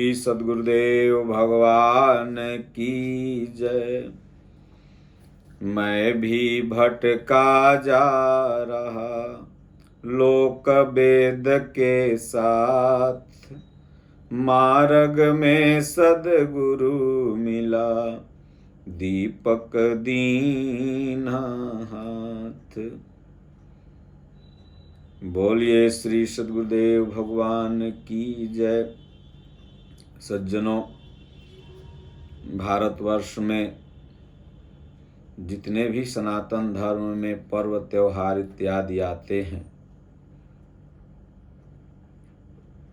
श्री सद्गुरुदेव भगवान की जय। मैं भी भटका जा रहा लोक वेद के साथ, मार्ग में सद्गुरु मिला दीपक दीना हाथ। बोलिए श्री सद्गुरुदेव भगवान की जय। सज्जनों, भारतवर्ष में जितने भी सनातन धर्म में पर्व त्योहार इत्यादि आते हैं,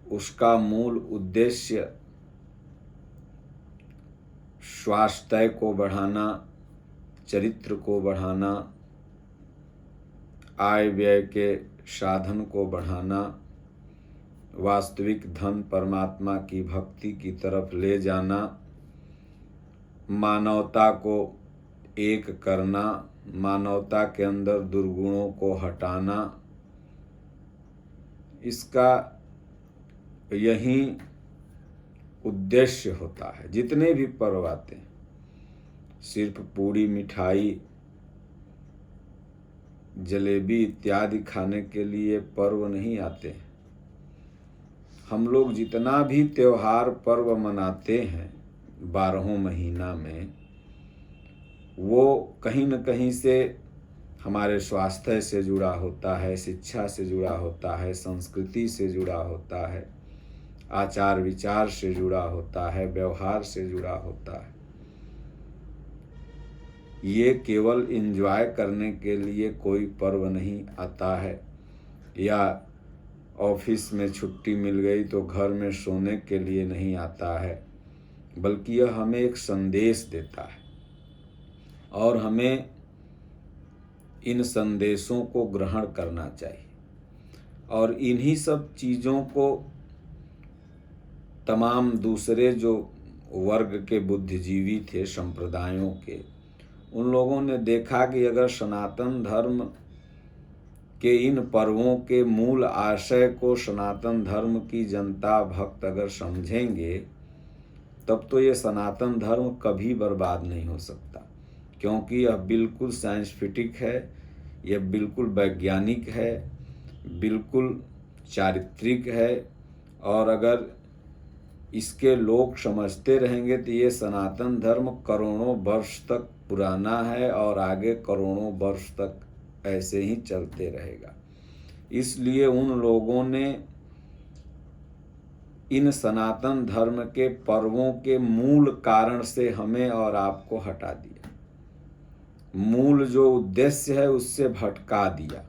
उसका मूल उद्देश्य स्वास्थ्य को बढ़ाना, चरित्र को बढ़ाना, आय व्यय के साधन को बढ़ाना, वास्तविक धन परमात्मा की भक्ति की तरफ ले जाना, मानवता को एक करना, मानवता के अंदर दुर्गुणों को हटाना, इसका यही उद्देश्य होता है। जितने भी पर्व आते हैं, सिर्फ पूड़ी मिठाई जलेबी इत्यादि खाने के लिए पर्व नहीं आते हैं। हम लोग जितना भी त्योहार पर्व मनाते हैं 12 महीना में, वो कहीं न कहीं से हमारे स्वास्थ्य से जुड़ा होता है, शिक्षा से जुड़ा होता है, संस्कृति से जुड़ा होता है, आचार विचार से जुड़ा होता है, व्यवहार से जुड़ा होता है। ये केवल एंजॉय करने के लिए कोई पर्व नहीं आता है, या ऑफिस में छुट्टी मिल गई तो घर में सोने के लिए नहीं आता है, बल्कि यह हमें एक संदेश देता है और हमें इन संदेशों को ग्रहण करना चाहिए। और इन्हीं सब चीज़ों को तमाम दूसरे जो वर्ग के बुद्धिजीवी थे संप्रदायों के, उन लोगों ने देखा कि अगर सनातन धर्म के इन पर्वों के मूल आशय को सनातन धर्म की जनता भक्त अगर समझेंगे, तब तो ये सनातन धर्म कभी बर्बाद नहीं हो सकता, क्योंकि यह बिल्कुल साइंटिफिक है, यह बिल्कुल वैज्ञानिक है, बिल्कुल चारित्रिक है। और अगर इसके लोग समझते रहेंगे तो ये सनातन धर्म करोड़ों वर्ष तक पुराना है और आगे करोड़ों वर्ष तक ऐसे ही चलते रहेगा। इसलिए उन लोगों ने इन सनातन धर्म के पर्वों के मूल कारण से हमें और आपको हटा दिया, मूल जो उद्देश्य है उससे भटका दिया,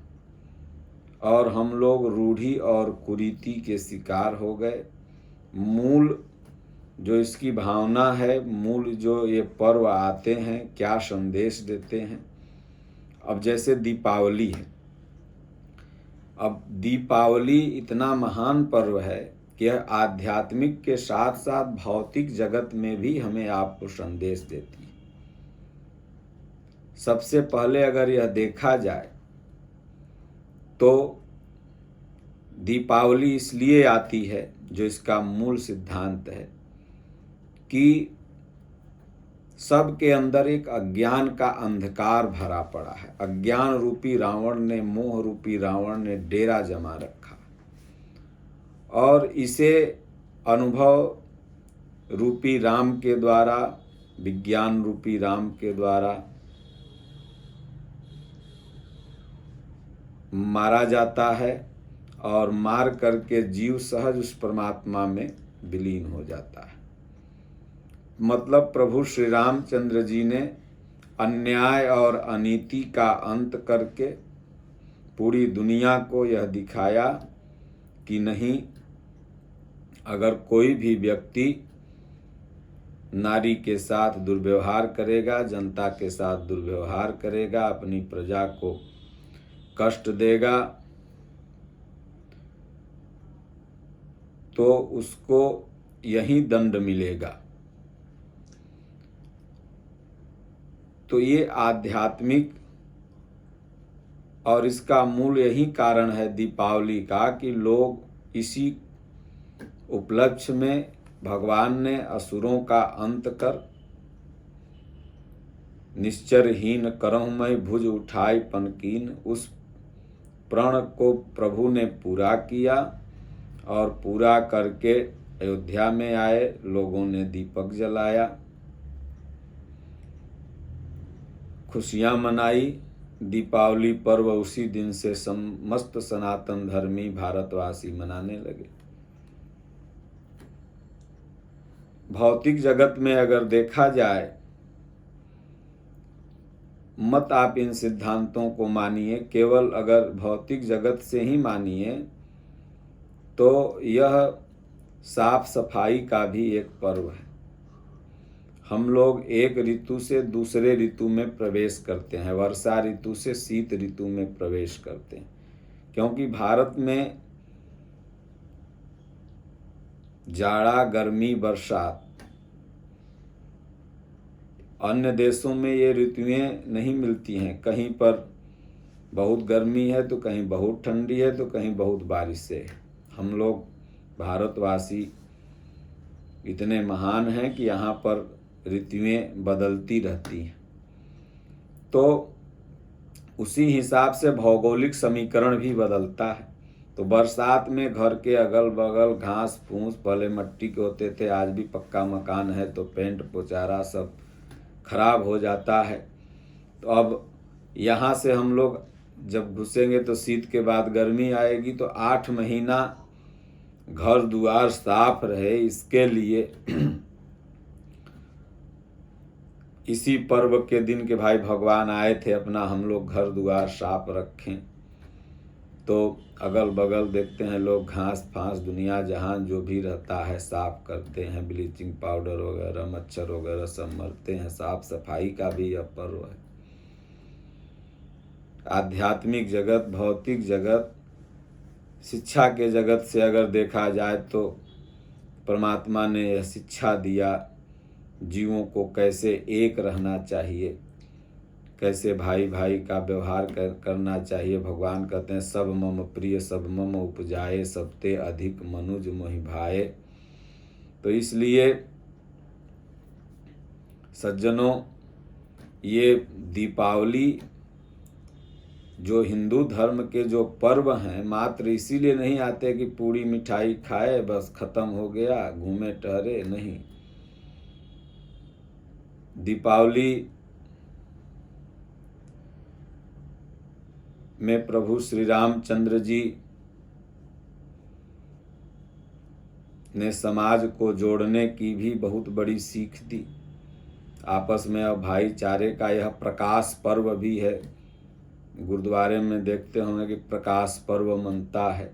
और हम लोग रूढ़ी और कुरीति के शिकार हो गए। मूल जो इसकी भावना है, मूल जो ये पर्व आते हैं, क्या संदेश देते हैं। अब जैसे दीपावली है, अब दीपावली इतना महान पर्व है कि यह आध्यात्मिक के साथ साथ भौतिक जगत में भी हमें आपको संदेश देती है। सबसे पहले अगर यह देखा जाए तो दीपावली इसलिए आती है, जो इसका मूल सिद्धांत है कि सबके अंदर एक अज्ञान का अंधकार भरा पड़ा है। अज्ञान रूपी रावण ने, मोह रूपी रावण ने डेरा जमा रखा, और इसे अनुभव रूपी राम के द्वारा, विज्ञान रूपी राम के द्वारा मारा जाता है, और मार करके जीव सहज उस परमात्मा में विलीन हो जाता है। मतलब प्रभु श्री रामचंद्र जी ने अन्याय और अनीति का अंत करके पूरी दुनिया को यह दिखाया कि नहीं, अगर कोई भी व्यक्ति नारी के साथ दुर्व्यवहार करेगा, जनता के साथ दुर्व्यवहार करेगा, अपनी प्रजा को कष्ट देगा, तो उसको यही दंड मिलेगा। तो ये आध्यात्मिक, और इसका मूल यही कारण है दीपावली का, कि लोग इसी उपलक्ष्य में भगवान ने असुरों का अंत कर निश्चरहीन करहु मैं भुज उठाई पनकीन। उस प्रण को प्रभु ने पूरा किया और पूरा करके अयोध्या में आए। लोगों ने दीपक जलाया, खुशियां मनाई। दीपावली पर्व उसी दिन से समस्त सनातन धर्मी भारतवासी मनाने लगे। भौतिक जगत में अगर देखा जाए, मत आप इन सिद्धांतों को मानिए, केवल अगर भौतिक जगत से ही मानिए तो यह साफ सफाई का भी एक पर्व है। हम लोग एक ऋतु से दूसरे ऋतु में प्रवेश करते हैं, वर्षा ऋतु से शीत ऋतु में प्रवेश करते हैं, क्योंकि भारत में जाड़ा, गर्मी, बरसात, अन्य देशों में ये ऋतुएं नहीं मिलती हैं। कहीं पर बहुत गर्मी है तो कहीं बहुत ठंडी है तो कहीं बहुत बारिश है। हम लोग भारतवासी इतने महान हैं कि यहाँ पर ऋतुएं बदलती रहती हैं। तो उसी हिसाब से भौगोलिक समीकरण भी बदलता है। तो बरसात में घर के अगल बगल घास फूस पहले मिट्टी के होते थे, आज भी पक्का मकान है तो पेंट पोचारा सब खराब हो जाता है। तो अब यहाँ से हम लोग जब घुसेंगे तो शीत के बाद गर्मी आएगी, तो 8 महीना घर द्वार साफ रहे, इसके लिए इसी पर्व के दिन के भाई भगवान आए थे, अपना हम लोग घर द्वार साफ रखें। तो अगल बगल देखते हैं लोग घास फांस दुनिया जहाँ जो भी रहता है साफ करते हैं, ब्लीचिंग पाउडर वगैरह, मच्छर वगैरह सब मरते हैं। साफ सफाई का भी यह पर्व है। आध्यात्मिक जगत, भौतिक जगत, शिक्षा के जगत से अगर देखा जाए तो परमात्मा ने यह शिक्षा दिया जीवों को कैसे एक रहना चाहिए, कैसे भाई भाई का व्यवहार करना चाहिए। भगवान कहते हैं सब मम प्रिय सब मम उपजाए, सबते अधिक मनुज मोहि भाए। तो इसलिए सज्जनों, ये दीपावली जो हिंदू धर्म के जो पर्व हैं, मात्र इसीलिए नहीं आते कि पूड़ी मिठाई खाए बस खत्म हो गया, घूमे टहरे, नहीं। दीपावली में प्रभु श्री रामचंद्र जी ने समाज को जोड़ने की भी बहुत बड़ी सीख दी। आपस में अब भाईचारे का यह प्रकाश पर्व भी है। गुरुद्वारे में देखते होंगे कि प्रकाश पर्व मनता है।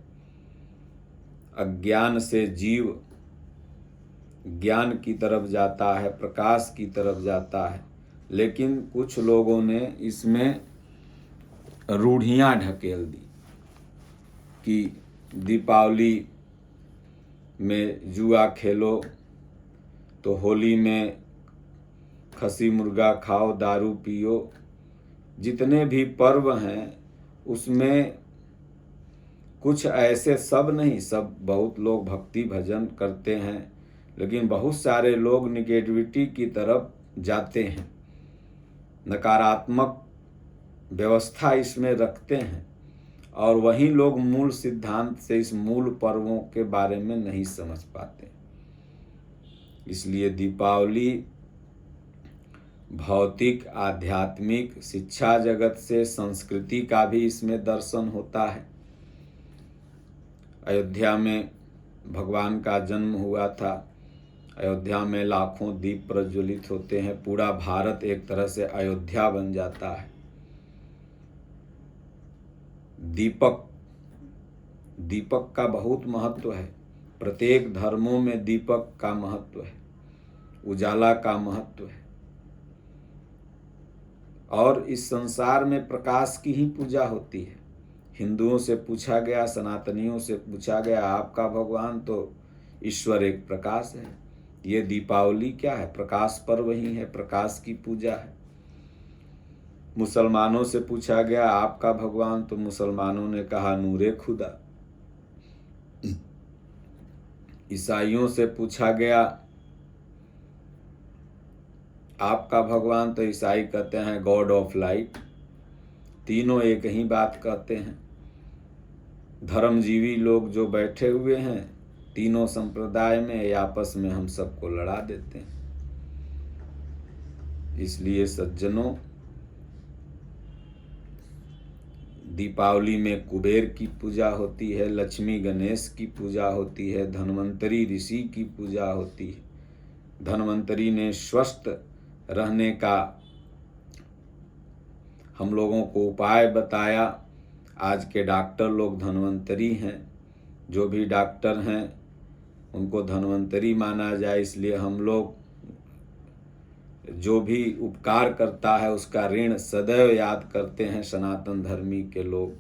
अज्ञान से जीव ज्ञान की तरफ जाता है, प्रकाश की तरफ जाता है, लेकिन कुछ लोगों ने इसमें रूढ़ियां ढकेल दी कि दीपावली में जुआ खेलो तो होली में खसी मुर्गा खाओ, दारू पियो। जितने भी पर्व हैं उसमें कुछ ऐसे, सब नहीं, सब बहुत लोग भक्ति भजन करते हैं, लेकिन बहुत सारे लोग निगेटिविटी की तरफ जाते हैं, नकारात्मक व्यवस्था इसमें रखते हैं, और वही लोग मूल सिद्धांत से इस मूल पर्वों के बारे में नहीं समझ पाते। इसलिए दीपावली भौतिक, आध्यात्मिक, शिक्षा जगत से संस्कृति का भी इसमें दर्शन होता है। अयोध्या में भगवान का जन्म हुआ था। अयोध्या में लाखों दीप प्रज्वलित होते हैं। पूरा भारत एक तरह से अयोध्या बन जाता है। दीपक का बहुत महत्व है। प्रत्येक धर्मों में दीपक का महत्व है, उजाला का महत्व है। और इस संसार में प्रकाश की ही पूजा होती है। हिंदुओं से पूछा गया, सनातनियों से पूछा गया, आपका भगवान तो ईश्वर एक प्रकाश है। ये दीपावली क्या है? प्रकाश पर्व ही है, प्रकाश की पूजा है। मुसलमानों से पूछा गया, आपका भगवान, तो मुसलमानों ने कहा नूरे खुदा। ईसाइयों से पूछा गया आपका भगवान, तो ईसाई कहते हैं गॉड ऑफ लाइट। तीनों एक ही बात कहते हैं। धर्मजीवी लोग जो बैठे हुए हैं तीनों संप्रदाय में, ये आपस में हम सबको लड़ा देते हैं। इसलिए सज्जनों, दीपावली में कुबेर की पूजा होती है, लक्ष्मी गणेश की पूजा होती है, धन्वंतरी ऋषि की पूजा होती है। धन्वंतरी ने स्वस्थ रहने का हम लोगों को उपाय बताया। आज के डॉक्टर लोग धन्वंतरी हैं, जो भी डॉक्टर हैं उनको धन्वंतरी माना जाए। इसलिए हम लोग जो भी उपकार करता है उसका ऋण सदैव याद करते हैं सनातन धर्मी के लोग।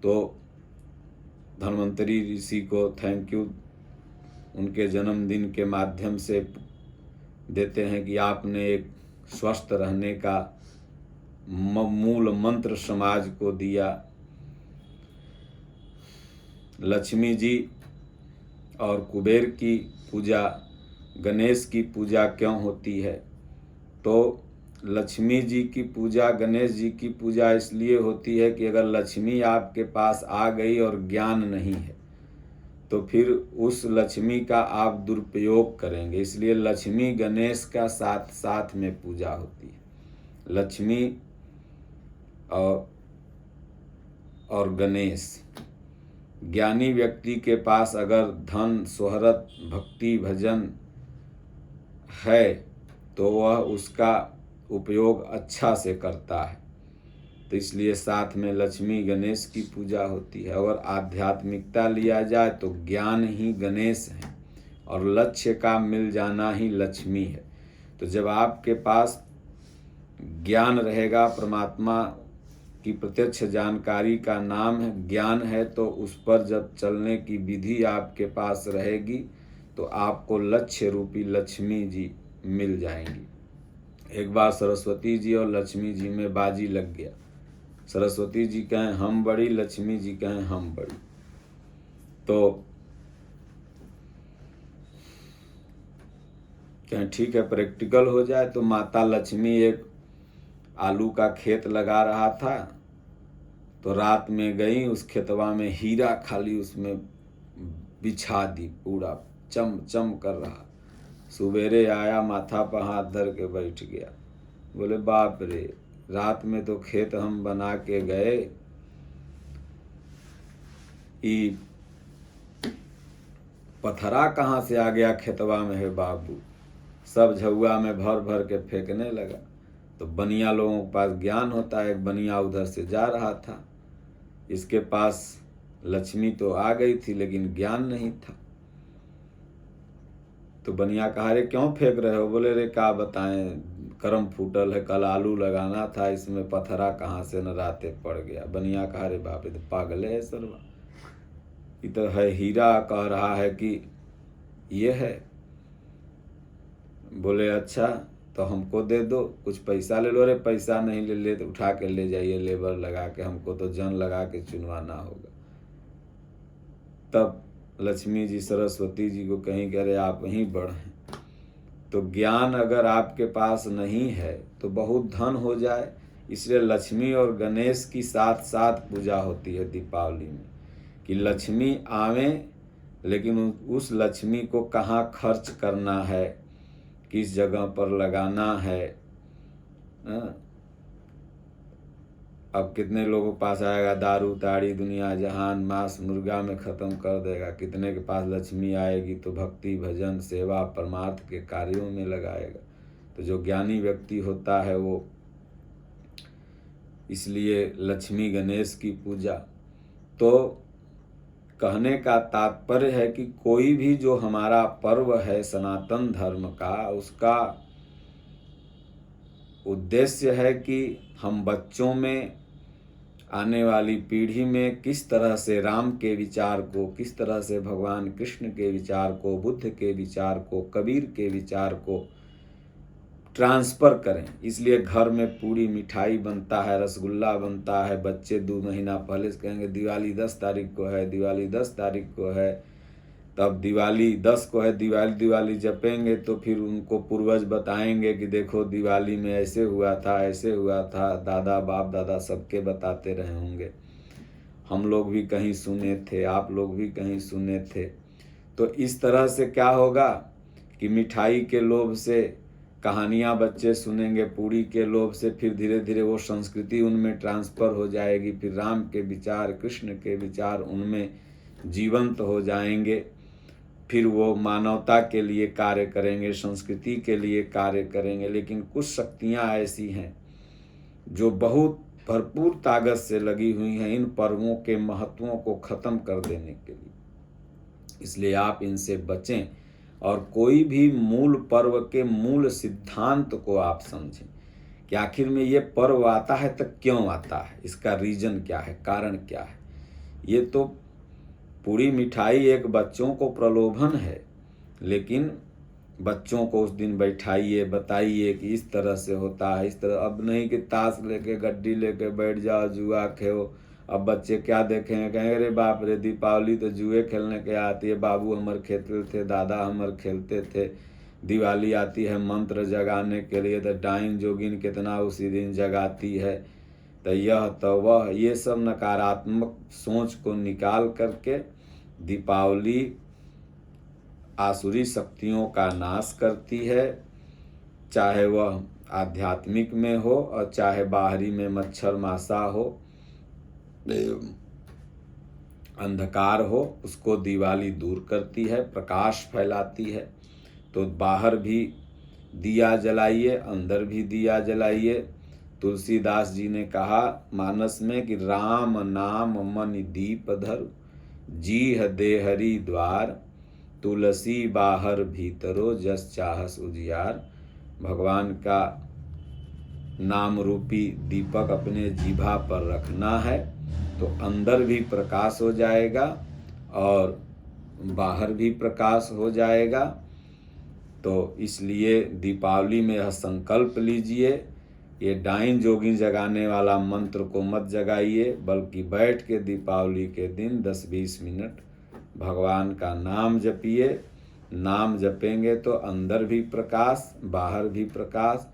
तो धन्वंतरी ऋषि को थैंक यू उनके जन्मदिन के माध्यम से देते हैं कि आपने एक स्वस्थ रहने का मूल मंत्र समाज को दिया। लक्ष्मी जी और कुबेर की पूजा, गणेश की पूजा क्यों होती है? तो लक्ष्मी जी की पूजा, गणेश जी की पूजा इसलिए होती है कि अगर लक्ष्मी आपके पास आ गई और ज्ञान नहीं है तो फिर उस लक्ष्मी का आप दुरुपयोग करेंगे। इसलिए लक्ष्मी गणेश का साथ साथ में पूजा होती है। लक्ष्मी और गणेश। ज्ञानी व्यक्ति के पास अगर धन, शोहरत, भक्ति, भजन है तो वह उसका उपयोग अच्छा से करता है। तो इसलिए साथ में लक्ष्मी गणेश की पूजा होती है। और आध्यात्मिकता लिया जाए तो ज्ञान ही गणेश है और लक्ष्य का मिल जाना ही लक्ष्मी है। तो जब आपके पास ज्ञान रहेगा, परमात्मा की प्रत्यक्ष जानकारी का नाम है ज्ञान है, तो उस पर जब चलने की विधि आपके पास रहेगी तो आपको लक्ष्य रूपी लक्ष्मी जी मिल जाएंगी। एक बार सरस्वती जी और लक्ष्मी जी में बाजी लग गया। सरस्वती जी कहें हम बड़ी, लक्ष्मी जी कहें हम बड़ी। तो कहें ठीक है प्रैक्टिकल हो जाए। तो माता लक्ष्मी एक आलू का खेत लगा रहा था, तो रात में गई उस खेतवा में हीरा खाली उसमें बिछा दी, पूरा चम चम कर रहा। सुबेरे आया, माथा पर हाथ धर के बैठ गया। बोले बाप रे, रात में तो खेत हम बना के गए, ई पत्थरा कहाँ से आ गया खेतवा में है बाबू। सब झुआ में भर भर के फेंकने लगा। तो बनिया लोगों के पास ज्ञान होता है। एक बनिया उधर से जा रहा था, इसके पास लक्ष्मी तो आ गई थी लेकिन ज्ञान नहीं था। तो बनिया कहा रे क्यों फेंक रहे हो? बोले रे क्या बताएं, करम फूटल है, कल आलू लगाना था, इसमें पत्थरा कहाँ से न राते पड़ गया। बनिया कहा रे बाप ये तो पागल है सरवा, ये तो है हीरा, कह रहा है कि ये है। बोले अच्छा तो हमको दे दो, कुछ पैसा ले लो। रे पैसा नहीं ले तो उठा के ले जाइए, लेबर लगा के, हमको तो जन लगा के चुनवाना होगा। तब लक्ष्मी जी सरस्वती जी को कहीं कह रहे आप ही बड़ हैं। तो ज्ञान अगर आपके पास नहीं है तो बहुत धन हो जाए, इसलिए लक्ष्मी और गणेश की साथ साथ पूजा होती है दीपावली में, कि लक्ष्मी आवे लेकिन उस लक्ष्मी को कहाँ खर्च करना है, किस जगह पर लगाना है। अब कितने लोगों के पास आएगा दारू ताड़ी दुनिया जहान मांस मुर्गा में ख़त्म कर देगा। कितने के पास लक्ष्मी आएगी तो भक्ति भजन सेवा परमार्थ के कार्यों में लगाएगा। तो जो ज्ञानी व्यक्ति होता है वो, इसलिए लक्ष्मी गणेश की पूजा। तो कहने का तात्पर्य है कि कोई भी जो हमारा पर्व है सनातन धर्म का, उसका उद्देश्य है कि हम बच्चों में, आने वाली पीढ़ी में किस तरह से राम के विचार को, किस तरह से भगवान कृष्ण के विचार को, बुद्ध के विचार को, कबीर के विचार को ट्रांसफ़र करें। इसलिए घर में पूरी मिठाई बनता है, रसगुल्ला बनता है। बच्चे 2 महीना पहले से कहेंगे दिवाली 10 तारीख को है, दिवाली 10 तारीख को है। तब दिवाली 10 को है, दिवाली जपेंगे तो फिर उनको पूर्वज बताएंगे कि देखो दिवाली में ऐसे हुआ था, ऐसे हुआ था, दादा बाप दादा सबके बताते रहे होंगे, हम लोग भी कहीं सुने थे, आप लोग भी कहीं सुने थे। तो इस तरह से क्या होगा कि मिठाई के लोभ से कहानियाँ बच्चे सुनेंगे, पूरी के लोभ से फिर धीरे धीरे वो संस्कृति उनमें ट्रांसफ़र हो जाएगी, फिर राम के विचार, कृष्ण के विचार उनमें जीवंत हो जाएंगे, फिर वो मानवता के लिए कार्य करेंगे, संस्कृति के लिए कार्य करेंगे। लेकिन कुछ शक्तियाँ ऐसी हैं जो बहुत भरपूर ताकत से लगी हुई हैं इन पर्वों के महत्वों को ख़त्म कर देने के लिए, इसलिए आप इनसे बचें और कोई भी मूल पर्व के मूल सिद्धांत को आप समझें कि आखिर में ये पर्व आता है तो क्यों आता है, इसका रीज़न क्या है, कारण क्या है। ये तो पूरी मिठाई एक बच्चों को प्रलोभन है, लेकिन बच्चों को उस दिन बैठाइए, बताइए कि इस तरह से होता है, इस तरह। अब नहीं कि ताश लेके गड्डी लेके बैठ जाओ, जुआ खेलो। अब बच्चे क्या देखेंगे, कहेंगे अरे बाप रे, दीपावली तो जुए खेलने के आती है, बाबू हमर खेलते थे, दादा हमर खेलते थे। दिवाली आती है मंत्र जगाने के लिए, तो डाइन जोगिन कितना उसी दिन जगाती है। तो यह तो वह, ये सब नकारात्मक सोच को निकाल करके दीपावली आसुरी शक्तियों का नाश करती है, चाहे वह आध्यात्मिक में हो और चाहे बाहरी में मच्छर मासा हो, अंधकार हो, उसको दिवाली दूर करती है, प्रकाश फैलाती है। तो बाहर भी दिया जलाइए, अंदर भी दिया जलाइए। तुलसीदास जी ने कहा मानस में कि राम नाम मन दीप धर, जीह देहरी द्वार, तुलसी बाहर भीतरो जस चाहस उजियार। भगवान का नाम रूपी दीपक अपने जीभा पर रखना है तो अंदर भी प्रकाश हो जाएगा और बाहर भी प्रकाश हो जाएगा। तो इसलिए दीपावली में यह संकल्प लीजिए, ये डाइन जोगिन जगाने वाला मंत्र को मत जगाइए, बल्कि बैठ के दीपावली के दिन 10-20 मिनट भगवान का नाम जपिए। नाम जपेंगे तो अंदर भी प्रकाश, बाहर भी प्रकाश।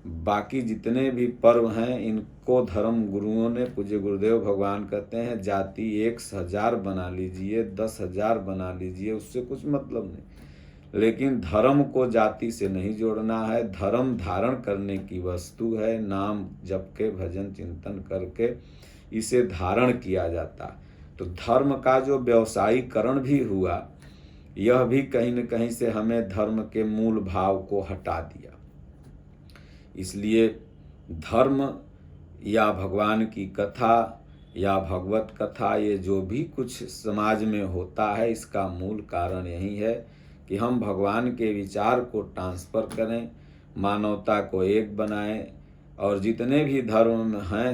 बाकी जितने भी पर्व हैं इनको धर्म गुरुओं ने, पूज्य गुरुदेव भगवान कहते हैं जाति 1000 बना लीजिए, 10,000 बना लीजिए, उससे कुछ मतलब नहीं, लेकिन धर्म को जाति से नहीं जोड़ना है। धर्म धारण करने की वस्तु है, नाम जप के भजन चिंतन करके इसे धारण किया जाता। तो धर्म का जो व्यवसायीकरण भी हुआ, यह भी कहीं न कहीं से हमें धर्म के मूल भाव को हटा दिया। इसलिए धर्म या भगवान की कथा या भगवत कथा, ये जो भी कुछ समाज में होता है, इसका मूल कारण यही है कि हम भगवान के विचार को ट्रांसफ़र करें, मानवता को एक बनाएं। और जितने भी धर्म हैं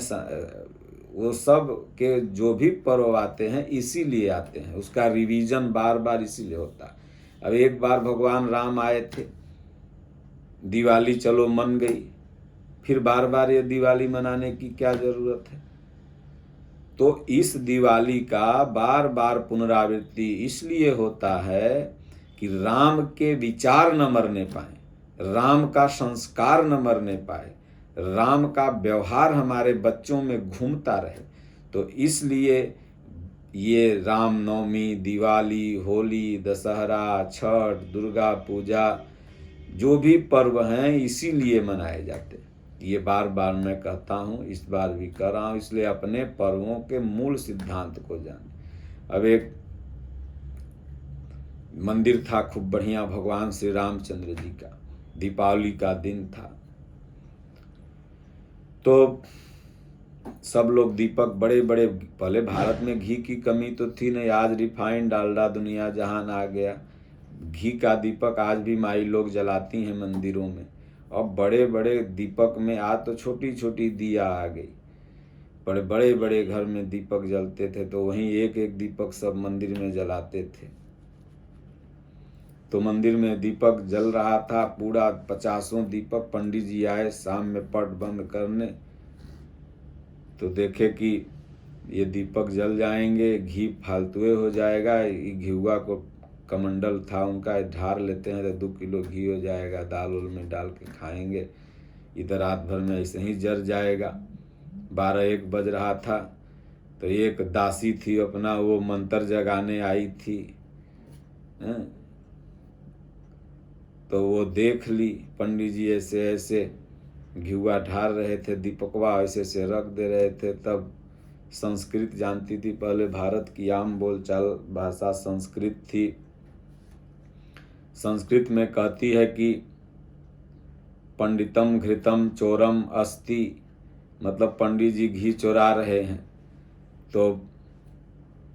वो सब के जो भी पर्व आते हैं इसीलिए आते हैं, उसका रिवीजन बार बार इसीलिए होता है। अब एक बार भगवान राम आए थे, दिवाली चलो मन गई, फिर बार बार ये दिवाली मनाने की क्या ज़रूरत है। तो इस दिवाली का बार बार पुनरावृत्ति इसलिए होता है कि राम के विचार न मरने पाए, राम का संस्कार न मरने पाए, राम का व्यवहार हमारे बच्चों में घूमता रहे। तो इसलिए ये रामनवमी, दिवाली, होली, दशहरा, छठ, दुर्गा पूजा, जो भी पर्व हैं इसीलिए मनाए जाते हैं। ये बार बार मैं कहता हूँ, इस बार भी कर रहा हूँ, इसलिए अपने पर्वों के मूल सिद्धांत को जानें। अब एक मंदिर था खूब बढ़िया भगवान श्री रामचंद्र जी का, दीपावली का दिन था, तो सब लोग दीपक बड़े बड़े, पहले भारत में घी की कमी तो थी नहीं, आज रिफाइंड डालडा दुनिया जहान आ गया। घी का दीपक आज भी माई लोग जलाती हैं मंदिरों में। अब बड़े बड़े दीपक में आज तो छोटी छोटी दिया आ गई, बड़े बड़े बड़े घर में दीपक जलते थे तो वहीं एक एक दीपक सब मंदिर में जलाते थे। तो मंदिर में दीपक जल रहा था पूरा 50 दीपक। पंडित जी आए शाम में पट बंद करने, तो देखे कि ये दीपक जल जाएंगे, घी फालतुए हो जाएगा, घिउआ को कमंडल था उनका, ढार लेते हैं तो 2 किलो घी हो जाएगा, दाल उल में डाल के खाएंगे, इधर रात भर में ऐसे ही जर जाएगा। 12-1 बज रहा था तो एक दासी थी अपना वो मंत्र जगाने आई थी, तो वो देख ली पंडित जी ऐसे ऐसे घिउआ ढार रहे थे, दीपकवा ऐसे ऐसे रख दे रहे थे। तब संस्कृत जानती थी, पहले भारत की आम बोलचाल भाषा संस्कृत थी। संस्कृत में कहती है कि पंडितम घृतम चोरम अस्ति, मतलब पंडित जी घी चोरा रहे हैं। तो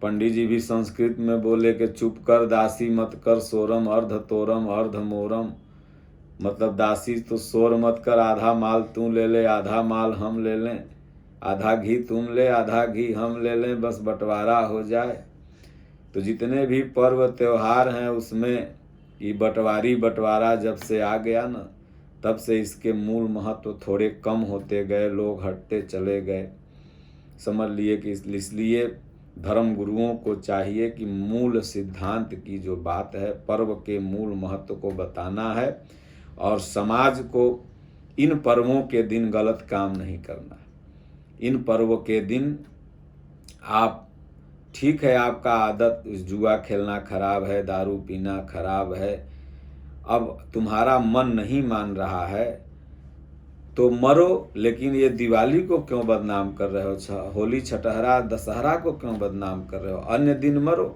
पंडित जी भी संस्कृत में बोले कि चुप कर दासी मत कर सोरम अर्ध तोरम अर्ध मोरम, मतलब दासी तो शोर मत कर, आधा माल तू ले ले आधा माल हम ले लें, आधा घी तुम ले आधा घी हम ले लें, बस बंटवारा हो जाए। तो जितने भी पर्व त्योहार हैं उसमें ये बंटवारा जब से आ गया ना, तब से इसके मूल महत्व थोड़े कम होते गए, लोग हटते चले गए। समझ लिए कि इसलिए धर्म गुरुओं को चाहिए कि मूल सिद्धांत की जो बात है, पर्व के मूल महत्व को बताना है और समाज को इन पर्वों के दिन गलत काम नहीं करना है। इन पर्वों के दिन आप ठीक है, आपका आदत जुआ खेलना खराब है, दारू पीना खराब है, अब तुम्हारा मन नहीं मान रहा है तो मरो, लेकिन ये दिवाली को क्यों बदनाम कर रहे हो, होली छठहरा दशहरा को क्यों बदनाम कर रहे हो, अन्य दिन मरो।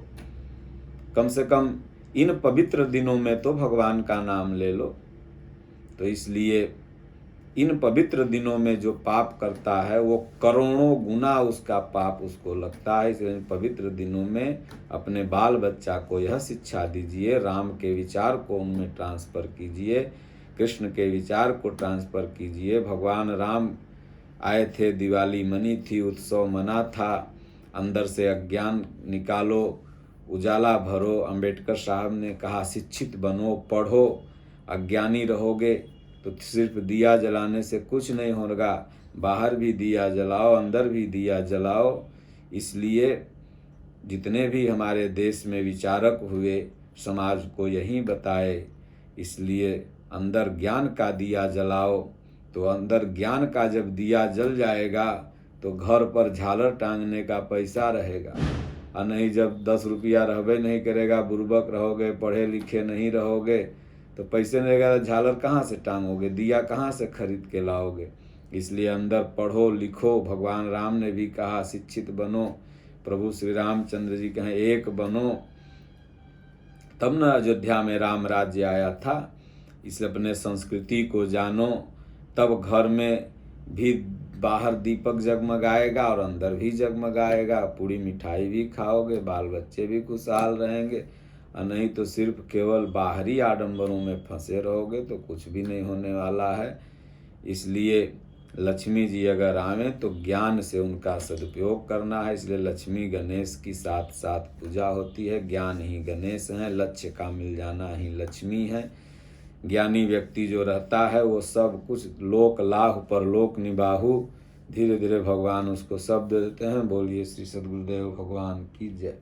कम से कम इन पवित्र दिनों में तो भगवान का नाम ले लो। तो इसलिए इन पवित्र दिनों में जो पाप करता है वो करोड़ों गुना उसका पाप उसको लगता है। इसलिए इन पवित्र दिनों में अपने बाल बच्चा को यह शिक्षा दीजिए, राम के विचार को उनमें ट्रांसफ़र कीजिए, कृष्ण के विचार को ट्रांसफ़र कीजिए। भगवान राम आए थे, दिवाली मनी थी, उत्सव मना था, अंदर से अज्ञान निकालो, उजाला भरो। अंबेडकर साहब ने कहा शिक्षित बनो, पढ़ो, अज्ञानी रहोगे तो सिर्फ दिया जलाने से कुछ नहीं होगा, बाहर भी दिया जलाओ, अंदर भी दिया जलाओ। इसलिए जितने भी हमारे देश में विचारक हुए समाज को यही बताए, इसलिए अंदर ज्ञान का दिया जलाओ। तो अंदर ज्ञान का जब दिया जल जाएगा तो घर पर झालर टांगने का पैसा रहेगा, और नहीं जब 10 रुपया रहबे नहीं करेगा, बुर्बक रहोगे, पढ़े लिखे नहीं रहोगे तो पैसे नहीं रहेगा, झालर कहाँ से टांगोगे, दिया कहाँ से खरीद के लाओगे। इसलिए अंदर पढ़ो लिखो। भगवान राम ने भी कहा शिक्षित बनो, प्रभु श्री रामचंद्र जी कहें एक बनो, तब न अयोध्या में राम राज्य आया था। इसलिए अपने संस्कृति को जानो, तब घर में भी बाहर दीपक जगमगाएगा और अंदर भी जगमगाएगा, पूरी मिठाई भी खाओगे, बाल बच्चे भी खुशहाल रहेंगे। और नहीं तो सिर्फ केवल बाहरी आडंबरों में फंसे रहोगे तो कुछ भी नहीं होने वाला है। इसलिए लक्ष्मी जी अगर आवें तो ज्ञान से उनका सदुपयोग करना है। इसलिए लक्ष्मी गणेश की साथ साथ पूजा होती है। ज्ञान ही गणेश हैं, लक्ष्य का मिल जाना ही लक्ष्मी है। ज्ञानी व्यक्ति जो रहता है वो सब कुछ लोक लाभ परलोक निबाहु, धीरे धीरे भगवान उसको सब दे देते हैं। बोलिए श्री सद्गुरुदेव भगवान की जय।